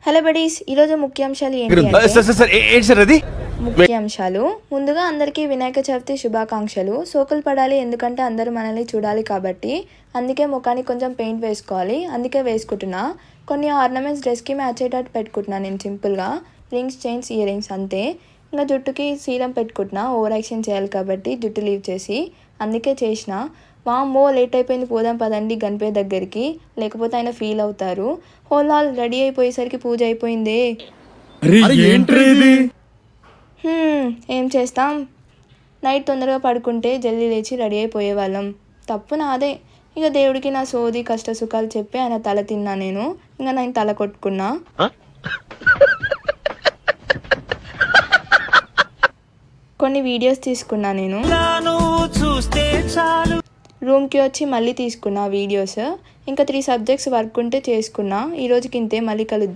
Hello buddies, ఈరోజు ముఖ్యాంశాలు ఏంటి? ముఖ్యాంశాలు ముందుగా అందరికీ వినాయక చవితి శుభాకాంక్షలు. సోకులు పడాలి, ఎందుకంటే అందరూ మనల్ని చూడాలి కాబట్టి. అందుకే ముఖానికి కొంచెం పెయింట్ వేసుకోవాలి, అందుకే వేసుకుంటున్నా. కొన్ని ఆర్నమెంట్స్ డ్రెస్కి మ్యాచ్ అయ్యేటట్టు పెట్టుకుంటున్నా నేను సింపుల్గా. రింగ్స్, చైన్స్, ఇయర్ రింగ్స్ అంతే. ఇంకా జుట్టుకి సీరం పెట్టుకుంటున్నా, ఓవర్ యాక్షన్ చేయాలి కాబట్టి జుట్టు లీవ్ చేసి, అందుకే చేసిన. వామ్మో లేట్ అయిపోయింది, పోదాం పదండి గణపతి దగ్గరికి, లేకపోతే ఆయన ఫీల్ అవుతారు. హోలాల్ రెడీ అయిపోయేసరికి పూజ అయిపోయిందే. ఏం చేస్తాం, నైట్ తొందరగా పడుకుంటే జల్దీ లేచి రెడీ అయిపోయేవాళ్ళం. తప్పు నాదే. ఇక దేవుడికి నా సోది కష్ట సుఖాలు చెప్పి ఆయన తల తిన్నా నేను. ఇంకా నేను తల కొట్టుకున్నా. కొన్ని వీడియోస్ తీసుకున్నా నేను. రూమ్కి వచ్చి మళ్ళీ తీసుకున్నా వీడియోస్. ఇంకా 3 సబ్జెక్ట్స్ వర్క్ ఉంటే చేసుకున్నా. ఈ రోజుకి ఇంతే, మళ్ళీ కలుద్దాం.